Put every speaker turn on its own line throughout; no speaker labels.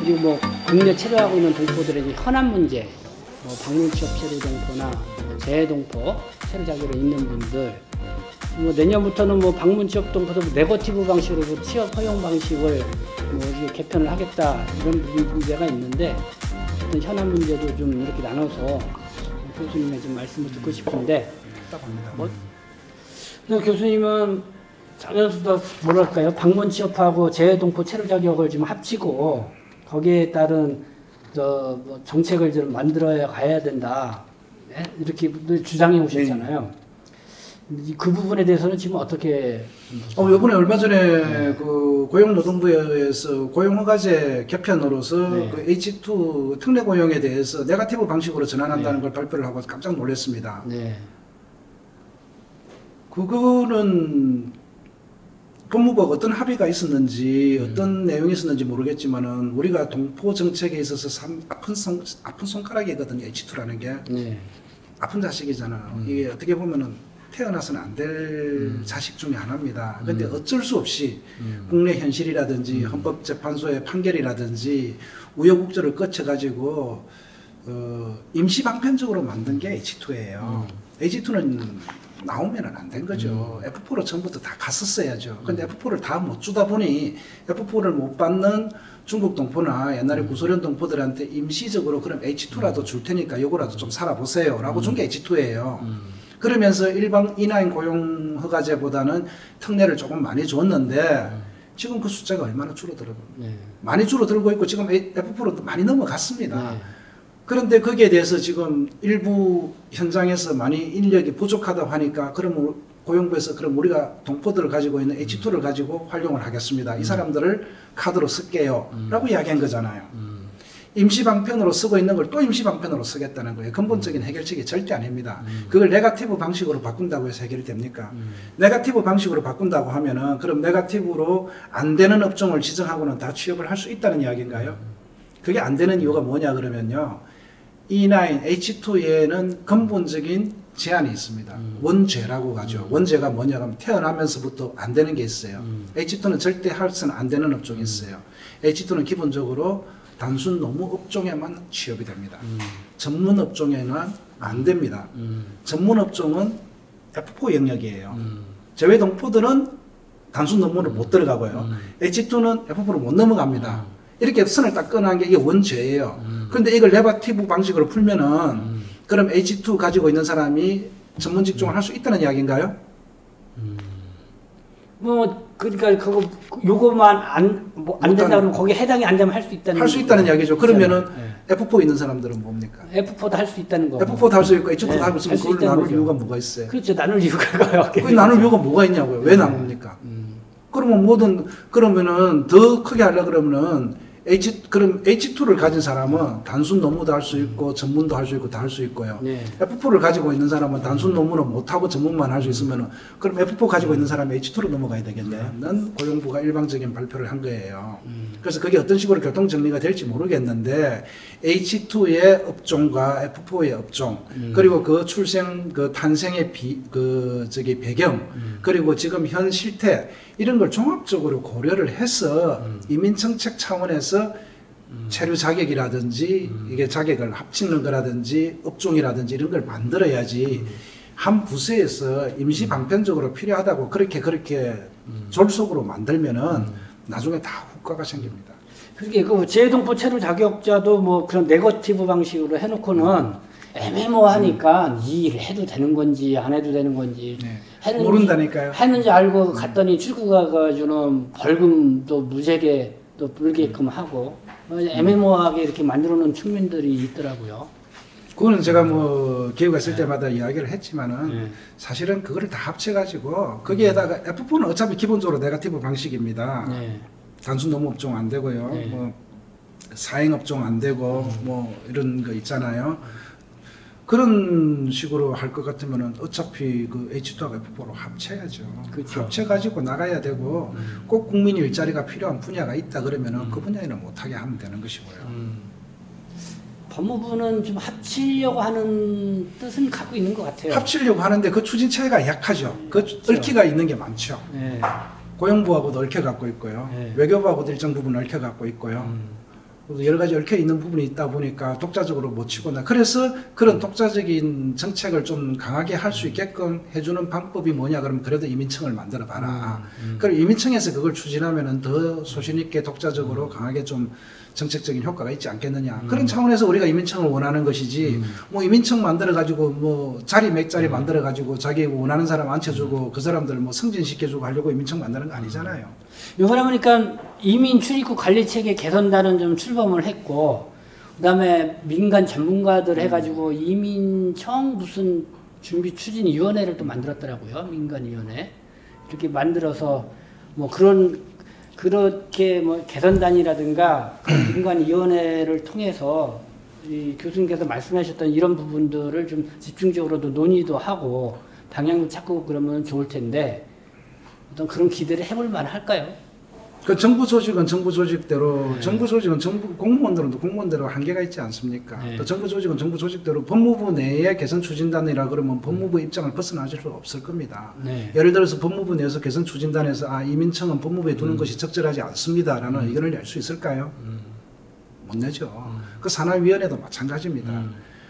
그리고 뭐 국내 체류하고 있는 동포들의 이제 현안 문제, 뭐 방문 취업 체류 동포나 재동포 체류 자격이 있는 분들, 뭐 내년부터는 뭐 방문 취업 동포도 네거티브 방식으로 취업 허용 방식을 뭐 이게 개편을 하겠다 이런 문제가 있는데 어떤 현안 문제도 좀 이렇게 나눠서 교수님의 좀 말씀을 듣고 싶은데, 뭐 교수님은 자연수도 뭐랄까요, 방문 취업하고 재동포 체류 자격을 좀 합치고 거기에 따른 뭐 정책을 좀 만들어야 가야 된다, 네? 이렇게 주장해 오셨잖아요. 그 부분에 대해서는 지금 어떻게?
이번에 얼마 전에 그 고용노동부에서 고용허가제 개편으로서
네.
그 H2 특례 고용에 대해서 네거티브 방식으로 전환한다는
네.
걸 발표를 하고 깜짝 놀랐습니다.
네.
그거는 법무부가 어떤 합의가 있었는지 어떤 내용이 있었는지 모르겠지만은 우리가 동포 정책에 있어서 아픈 손가락이거든요. H2라는 게.
네.
아픈 자식이잖아요. 이게 어떻게 보면은 태어나서는 안 될 자식 중에 하나입니다. 근데 어쩔 수 없이 국내 현실이라든지 헌법재판소의 판결이라든지 우여곡절을 거쳐가지고 임시방편적으로 만든 게 H2예요. H2는 나오면 안 된 거죠. F4로 처음부터 다 갔었어야죠. 근데 F4를 다 못 주다 보니 F4를 못 받는 중국 동포나 옛날에 구소련 동포들한테 임시적으로 그럼 H2라도 줄 테니까 요거라도 좀 살아보세요 라고 준 게 H2예요. 그러면서 일반 인하인 고용허가제보다는 특례를 조금 많이 줬는데 지금 그 숫자가 얼마나 줄어들어요.
네.
많이 줄어들고 있고 지금 F4로 많이 넘어갔습니다.
네.
그런데 거기에 대해서 지금 일부 현장에서 많이 인력이 부족하다고 하니까 그럼 고용부에서 그럼 우리가 동포들을 가지고 있는 H2를 가지고 활용을 하겠습니다. 이 사람들을 카드로 쓸게요 라고 이야기한 거잖아요. 임시방편으로 쓰고 있는 걸 또 임시방편으로 쓰겠다는 거예요. 근본적인 해결책이 절대 아닙니다. 그걸 네거티브 방식으로 바꾼다고 해서 해결이 됩니까? 네거티브 방식으로 바꾼다고 하면은 그럼 네거티브로 안 되는 업종을 지정하고는 다 취업을 할 수 있다는 이야기인가요? 그게 안 되는 이유가 뭐냐 그러면요. E9, H2에는 근본적인 제한이 있습니다. 원죄라고 하죠. 원죄가 뭐냐 하면 태어나면서부터 안 되는 게 있어요. H2는 절대 할수는 안 되는 업종이 있어요. H2는 기본적으로 단순 노무 업종에만 취업이 됩니다. 전문 업종에는 안 됩니다. 전문 업종은 F4 영역이에요. 제외 동포들은 단순 노무를 못 들어가고요. H2는 F4로 못 넘어갑니다. 이렇게 선을 딱 끊어한 게 이게 원죄예요. 그런데 이걸 네거티브 방식으로 풀면은 그럼 H2 가지고 있는 사람이 전문 직종을 할 수 있다는 이야기인가요?
뭐 그러니까 그거 요거만 안 된다 그러면 거기에 해당이 안 되면 할 수 있다는
할 수 있다는 이야기죠. 그러면은 F4 있는 사람들은 뭡니까?
F4도 할 수 있다는 거.
F4도 할 수 있고 H2도 할 수 있으면
수
그걸
있다는
나눌
거죠.
이유가 뭐가 있어요?
그렇죠. 나눌 이유가
그 나눌 이유가 뭐가 있냐고요? 왜 나눕니까? 그러면 그러면은 더 크게 하려 그러면은 그럼 H2를 가진 사람은 단순 노무도 할 수 있고 전문도 할 수 있고 다 할 수 있고요.
네.
F4를 가지고 있는 사람은 단순 노무는 못하고 전문만 할 수 있으면은 그럼 F4 가지고 있는 사람이 H2로 넘어가야 되겠네요.는 고용부가 일방적인 발표를 한 거예요. 그래서 그게 어떤 식으로 교통 정리가 될지 모르겠는데 H2의 업종과 F4의 업종 그리고 그 출생 그 탄생의 배경 그리고 지금 현 실태 이런 걸 종합적으로 고려를 해서 이민정책 차원에서 체류 자격이라든지 이게 자격을 합치는 거라든지 업종이라든지 이런 걸 만들어야지 한 부서에서 임시 방편적으로 필요하다고 그렇게 졸속으로 만들면은 나중에 다 후과가 생깁니다.
그게 그 재동포 체류 자격자도 뭐 그런 네거티브 방식으로 해놓고는 애매모호하니까 이 일을 해도 되는 건지 안 해도 되는 건지
모른다니까요.
했는지 알고 갔더니 출구 가가지고는 벌금도 무지하게 또 물게끔 하고 애매모호하게 이렇게 만들어 놓은 측면들이 있더라고요.
그거는 제가 뭐 기회가 있을 때마다 이야기를 했지만은 사실은 그거를 다 합쳐가지고 거기에다가 F4는 어차피 기본적으로 네거티브 방식입니다. 단순 노무업종 안 되고요. 뭐 사행업종 안 되고 뭐 이런 거 있잖아요. 그런 식으로 할 것 같으면은 어차피 그 H2하고 F4로 합쳐야죠.
그렇죠.
합쳐가지고 나가야 되고 꼭 국민 일자리가 필요한 분야가 있다 그러면은 그 분야에는 못하게 하면 되는 것이고요.
법무부는 좀 합치려고 하는 뜻은 갖고 있는 것 같아요.
합치려고 하는데 그 추진체계가 약하죠.
그렇죠.
얽히가 있는 게 많죠.
네.
고용부하고도 얽혀 갖고 있고요.
네.
외교부하고도 일정 부분 얽혀 갖고 있고요. 여러 가지 얽혀 있는 부분이 있다 보니까 독자적으로 못 치거나 그래서 그런 독자적인 정책을 좀 강하게 할 수 있게끔 해주는 방법이 뭐냐 그러면 그래도 이민청을 만들어 봐라. 그럼 이민청에서 그걸 추진하면은 더 소신 있게 독자적으로 강하게 좀 정책적인 효과가 있지 않겠느냐. 그런 차원에서 우리가 이민청을 원하는 것이지 뭐 이민청 만들어 가지고 뭐 자리 몇 자리 만들어 가지고 자기 원하는 사람 앉혀주고 그 사람들 뭐 승진시켜주고 하려고 이민청 만드는 거 아니잖아요.
이번에 보니까 이민 출입국 관리 체계 개선단은 좀 출범을 했고, 그다음에 민간 전문가들 해가지고 이민청 무슨 준비 추진 위원회를 또 만들었더라고요. 민간위원회 이렇게 만들어서 뭐 그렇게 뭐 개선단이라든가 민간위원회를 통해서 이 교수님께서 말씀하셨던 이런 부분들을 좀 집중적으로도 논의도 하고 방향도 찾고 그러면 좋을 텐데. 어떤 그런 기대를 해볼 만할까요?
그 정부 조직은 정부 조직대로, 정부 조직은 정부 공무원들은 또 공무원대로 한계가 있지 않습니까? 또 정부 조직은 정부 조직대로 법무부 내에 개선 추진단이라 그러면 법무부 입장을 벗어나질 수 없을 겁니다. 예를 들어서 법무부 내에서 개선 추진단에서 이민청은 법무부에 두는 것이 적절하지 않습니다라는 의견을 낼 수 있을까요? 못 내죠. 그 산하위원회도 마찬가지입니다.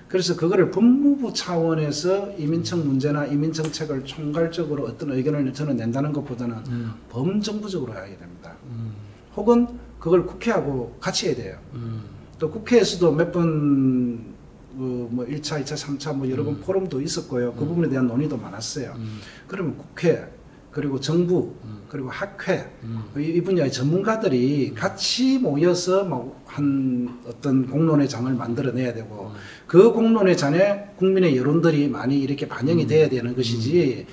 그래서 그거를 법무부 차원에서 이민청 문제나 이민정책을 총괄적으로 어떤 의견을 저는 낸다는 것보다는 범정부적으로 해야 됩니다. 혹은 그걸 국회하고 같이 해야 돼요. 또 국회에서도 몇 번 뭐 1차, 2차, 3차 뭐 여러 번 포럼도 있었고요. 그 부분에 대한 논의도 많았어요. 그러면 국회, 그리고 정부, 그리고 학회, 이 분야의 전문가들이 같이 모여서 뭐 한 어떤 공론의 장을 만들어내야 되고, 그 공론의 장에 국민의 여론들이 많이 이렇게 반영이 돼야 되는 것이지,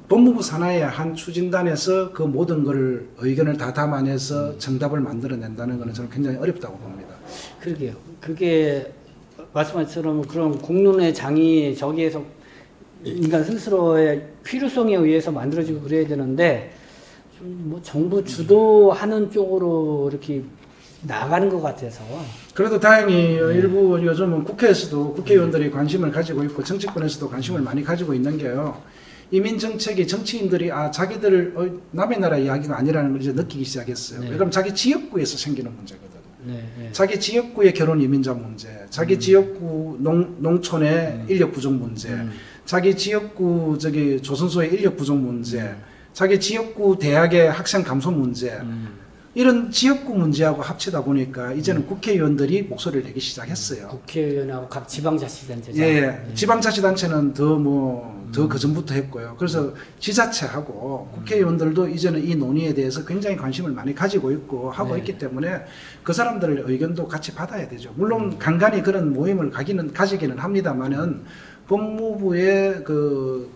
법무부 산하의 한 추진단에서 그 모든 걸 의견을 다 담아내서 정답을 만들어낸다는 것은 저는 굉장히 어렵다고 봅니다.
그러게요. 그게 말씀하신 것처럼 그런 공론의 장이 저기에서 인간 스스로의 필요성에 의해서 만들어지고 그래야 되는데 좀 뭐 정부 주도하는 쪽으로 이렇게 나가는 것 같아서.
그래도 다행히 일부 요즘은 국회에서도 국회의원들이 관심을 가지고 있고 정치권에서도 관심을 많이 가지고 있는 게요. 이민정책이 정치인들이 자기들 남의 나라 이야기가 아니라는 걸 이제 느끼기 시작했어요. 그럼 자기 지역구에서 생기는 문제거든. 자기 지역구의 결혼 이민자 문제, 자기 지역구 농촌의 인력 부족 문제, 자기 지역구 조선소의 인력 부족 문제, 자기 지역구 대학의 학생 감소 문제, 이런 지역구 문제하고 합치다 보니까 이제는 국회의원들이 목소리를 내기 시작했어요.
국회의원하고 각 지방자치단체장.
지방자치단체는 더 그전부터 했고요. 그래서 지자체하고 국회의원들도 이제는 이 논의에 대해서 굉장히 관심을 많이 가지고 있고 하고 있기 때문에 그 사람들의 의견도 같이 받아야 되죠. 물론 간간히 그런 모임을 가지기는 합니다만은 법무부의 그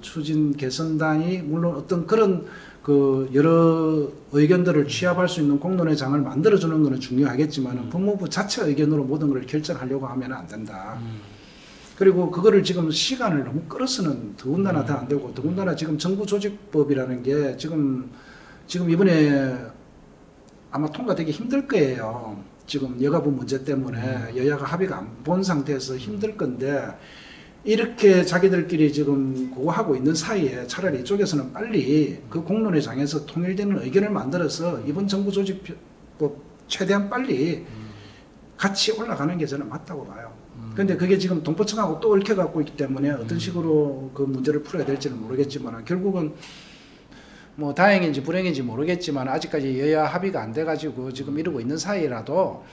추진 개선단이 물론 어떤 그런 여러 의견들을 취합할 수 있는 공론의 장을 만들어주는 것은 중요하겠지만 법무부 자체 의견으로 모든 걸 결정하려고 하면 안 된다. 그리고 그거를 지금 시간을 너무 끌어서는 더군다나 더 안 되고, 더군다나 지금 정부조직법이라는 게 지금 이번에 아마 통과되기 힘들 거예요. 지금 여가부 문제 때문에 여야가 합의가 안 본 상태에서 힘들 건데, 이렇게 자기들끼리 지금 그거 하고 있는 사이에 차라리 이쪽에서는 빨리 그 공론의 장에서 통일되는 의견을 만들어서 이번 정부조직법 최대한 빨리 같이 올라가는 게 저는 맞다고 봐요. 그런데 그게 지금 동포청하고 또 얽혀갖고 있기 때문에 어떤 식으로 그 문제를 풀어야 될지는 모르겠지만, 결국은 뭐 다행인지 불행인지 모르겠지만 아직까지 여야 합의가 안 돼가지고 지금 이러고 있는 사이라도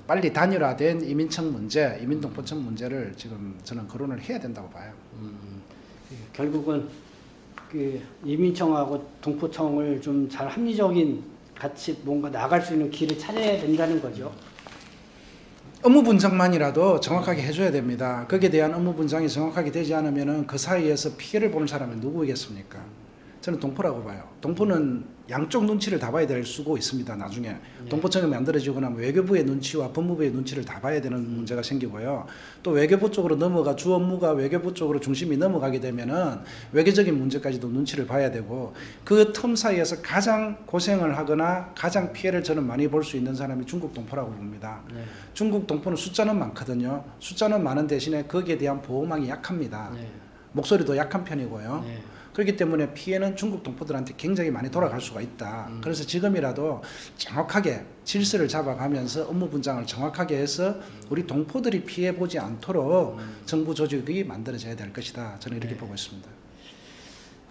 빨리 단일화된 이민청 문제, 이민동포청 문제를 지금 저는 거론을 해야 된다고 봐요.
결국은 그 이민청하고 동포청을 좀 잘 합리적인 같이 뭔가 나갈 수 있는 길을 찾아야 된다는 거죠.
업무 분장만이라도 정확하게 해줘야 됩니다. 거기에 대한 업무 분장이 정확하게 되지 않으면 그 사이에서 피해를 보는 사람이 누구겠습니까? 저는 동포라고 봐요. 동포는 양쪽 눈치를 다 봐야 될 수가 있습니다. 나중에 동포청이 만들어지고 나면 외교부의 눈치와 법무부의 눈치를 다 봐야 되는 문제가 생기고요. 또 외교부 쪽으로 주 업무가 외교부 쪽으로 중심이 넘어가게 되면은 외교적인 문제까지도 눈치를 봐야 되고, 그 틈 사이에서 가장 고생을 하거나 가장 피해를 저는 많이 볼 수 있는 사람이 중국 동포라고 봅니다. 중국 동포는 숫자는 많거든요. 숫자는 많은 대신에 거기에 대한 보호망이 약합니다. 목소리도 약한 편이고요. 그렇기 때문에 피해는 중국 동포들한테 굉장히 많이 돌아갈 수가 있다. 그래서 지금이라도 정확하게 질서를 잡아가면서 업무 분장을 정확하게 해서 우리 동포들이 피해 보지 않도록 정부 조직이 만들어져야 될 것이다. 저는 이렇게
네.
보고 있습니다.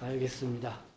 알겠습니다.